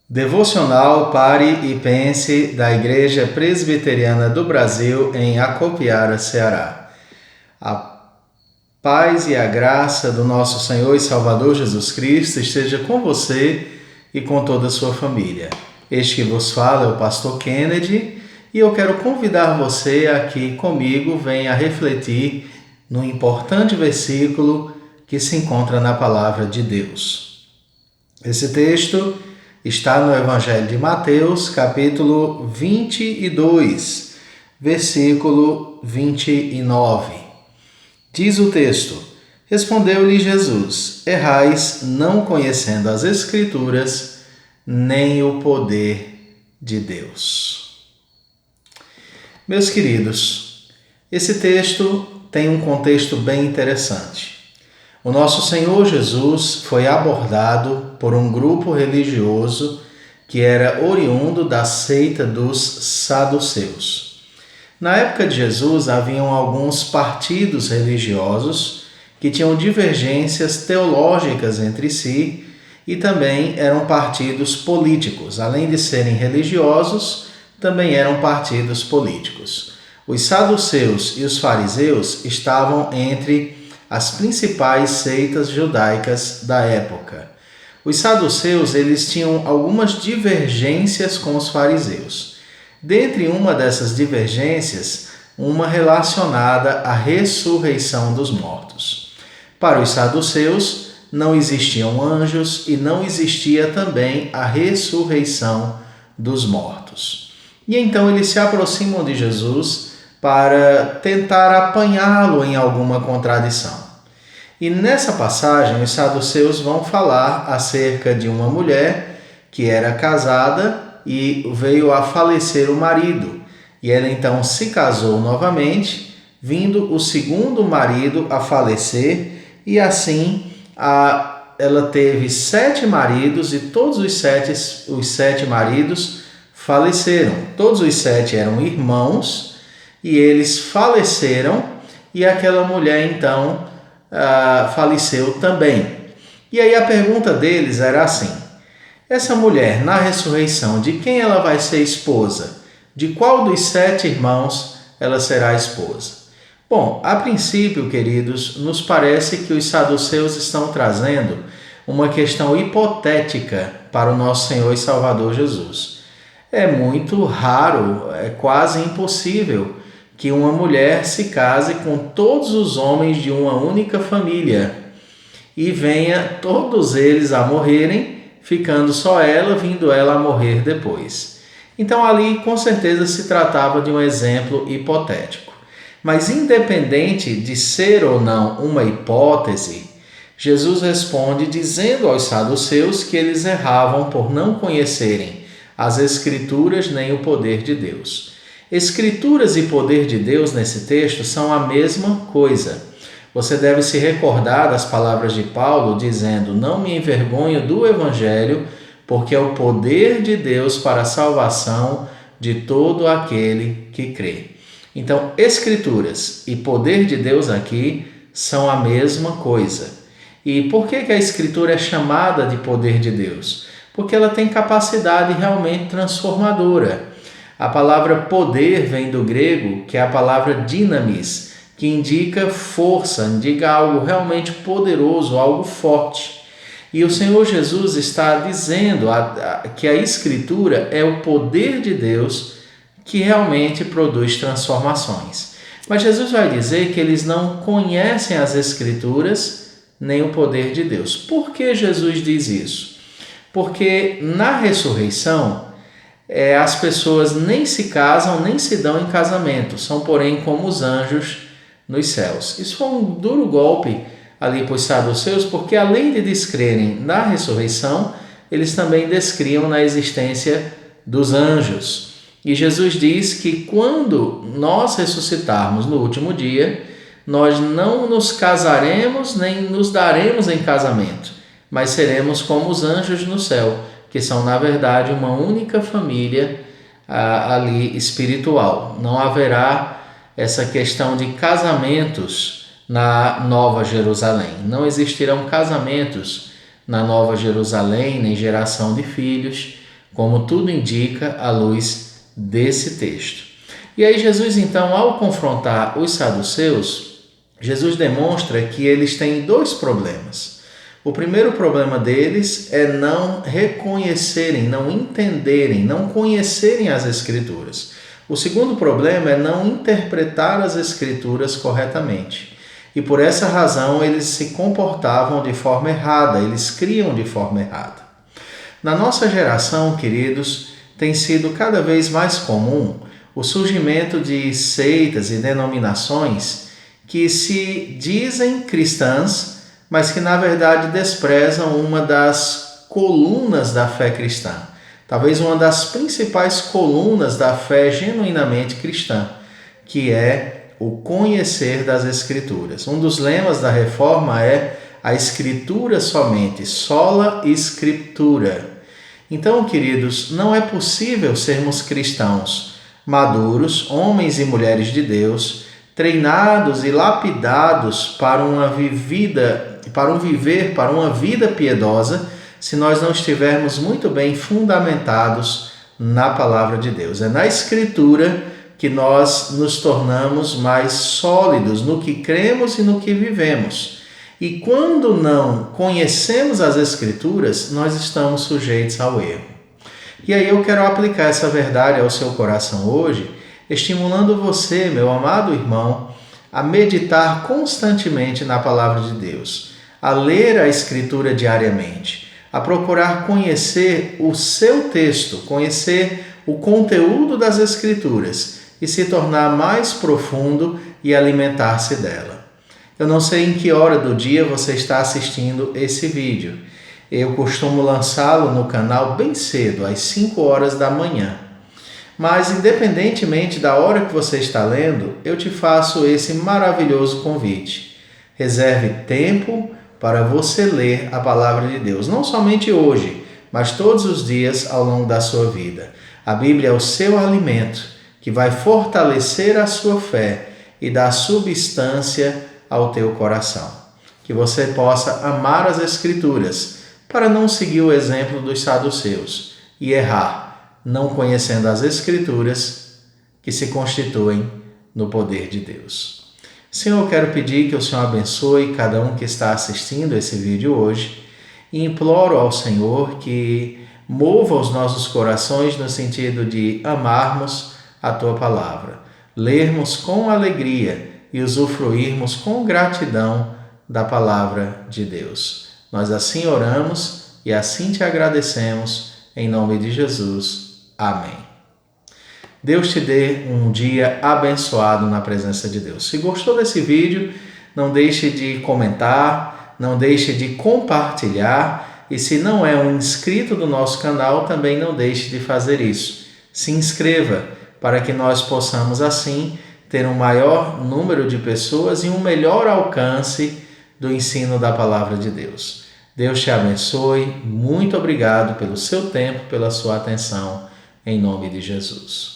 Devocional Pare e Pense da Igreja Presbiteriana do Brasil em Acopiara, Ceará. A paz e a graça do nosso Senhor e Salvador Jesus Cristo esteja com você e com toda a sua família. Este que vos fala é o pastor Kennedy e eu quero convidar você a que comigo venha refletir no importante versículo que se encontra na palavra de Deus. Esse texto está no Evangelho de Mateus, capítulo 22, versículo 29. Diz o texto: Respondeu-lhe Jesus: Errais, não conhecendo as Escrituras, nem o poder de Deus. Meus queridos, esse texto tem um contexto bem interessante. O nosso Senhor Jesus foi abordado por um grupo religioso que era oriundo da seita dos saduceus. Na época de Jesus, haviam alguns partidos religiosos que tinham divergências teológicas entre si e também eram partidos políticos. Além de serem religiosos, também eram partidos políticos. Os saduceus e os fariseus estavam entre as principais seitas judaicas da época. Os saduceus, eles tinham algumas divergências com os fariseus. Dentre uma dessas divergências, uma relacionada à ressurreição dos mortos. Para os saduceus, não existiam anjos e não existia também a ressurreição dos mortos. E então eles se aproximam de Jesus para tentar apanhá-lo em alguma contradição. E nessa passagem, os saduceus vão falar acerca de uma mulher que era casada e veio a falecer o marido. E ela então se casou novamente, vindo o segundo marido a falecer, e assim ela teve 7 maridos e todos os sete maridos faleceram. Todos os 7 eram irmãos, e eles faleceram, e aquela mulher então faleceu também. E aí a pergunta deles era assim: essa mulher, na ressurreição, de quem ela vai ser esposa? De qual dos 7 irmãos ela será esposa? Bom, a princípio, queridos, nos parece que os saduceus estão trazendo uma questão hipotética para o nosso Senhor e Salvador Jesus. É muito raro, é quase impossível que uma mulher se case com todos os homens de uma única família e venha todos eles a morrerem, ficando só ela, vindo ela a morrer depois. Então ali com certeza se tratava de um exemplo hipotético. Mas independente de ser ou não uma hipótese, Jesus responde dizendo aos saduceus que eles erravam por não conhecerem as Escrituras nem o poder de Deus. Escrituras e poder de Deus nesse texto são a mesma coisa. Você deve se recordar das palavras de Paulo dizendo: não me envergonho do Evangelho, porque é o poder de Deus para a salvação de todo aquele que crê. Então, Escrituras e poder de Deus aqui são a mesma coisa. E por que a Escritura é chamada de poder de Deus? Porque ela tem capacidade realmente transformadora. A palavra poder vem do grego, que é a palavra dinamis, que indica força, indica algo realmente poderoso, algo forte. E o Senhor Jesus está dizendo que a Escritura é o poder de Deus que realmente produz transformações. Mas Jesus vai dizer que eles não conhecem as Escrituras nem o poder de Deus. Por que Jesus diz isso? Porque na ressurreição, as pessoas nem se casam, nem se dão em casamento, são porém como os anjos nos céus. Isso foi um duro golpe ali para os saduceus, porque além de descrerem na ressurreição, eles também descriam na existência dos anjos. E Jesus diz que quando nós ressuscitarmos no último dia, nós não nos casaremos nem nos daremos em casamento, mas seremos como os anjos no céu, que são, na verdade, uma única família ali espiritual. Não haverá essa questão de casamentos na Nova Jerusalém. Não existirão casamentos na Nova Jerusalém, nem geração de filhos, como tudo indica à luz desse texto. E aí Jesus, então, ao confrontar os saduceus, Jesus demonstra que eles têm dois problemas. O primeiro problema deles é não reconhecerem, não entenderem, não conhecerem as Escrituras. O segundo problema é não interpretar as Escrituras corretamente. E por essa razão eles se comportavam de forma errada, eles criam de forma errada. Na nossa geração, queridos, tem sido cada vez mais comum o surgimento de seitas e denominações que se dizem cristãs, mas que na verdade desprezam uma das colunas da fé cristã. Talvez uma das principais colunas da fé genuinamente cristã, que é o conhecer das Escrituras. Um dos lemas da Reforma é a Escritura somente, sola Scriptura. Então, queridos, não é possível sermos cristãos maduros, homens e mulheres de Deus, treinados e lapidados para uma vida piedosa, se nós não estivermos muito bem fundamentados na palavra de Deus. É na Escritura que nós nos tornamos mais sólidos no que cremos e no que vivemos. E quando não conhecemos as Escrituras, nós estamos sujeitos ao erro. E aí eu quero aplicar essa verdade ao seu coração hoje, estimulando você, meu amado irmão, a meditar constantemente na palavra de Deus, a ler a Escritura diariamente, a procurar conhecer o seu texto, conhecer o conteúdo das Escrituras e se tornar mais profundo e alimentar-se dela. Eu não sei em que hora do dia você está assistindo esse vídeo. Eu costumo lançá-lo no canal bem cedo, às 5 horas da manhã. Mas, independentemente da hora que você está lendo, eu te faço esse maravilhoso convite. Reserve tempo para você ler a palavra de Deus, não somente hoje, mas todos os dias ao longo da sua vida. A Bíblia é o seu alimento, que vai fortalecer a sua fé e dar substância ao teu coração. Que você possa amar as Escrituras, para não seguir o exemplo dos saduceus e errar, não conhecendo as Escrituras que se constituem no poder de Deus. Senhor, eu quero pedir que o Senhor abençoe cada um que está assistindo esse vídeo hoje e imploro ao Senhor que mova os nossos corações no sentido de amarmos a Tua palavra, lermos com alegria e usufruirmos com gratidão da palavra de Deus. Nós assim oramos e assim te agradecemos, em nome de Jesus. Amém. Deus te dê um dia abençoado na presença de Deus. Se gostou desse vídeo, não deixe de comentar, não deixe de compartilhar e se não é um inscrito do nosso canal, também não deixe de fazer isso. Se inscreva para que nós possamos assim ter um maior número de pessoas e um melhor alcance do ensino da palavra de Deus. Deus te abençoe. Muito obrigado pelo seu tempo, pela sua atenção, em nome de Jesus.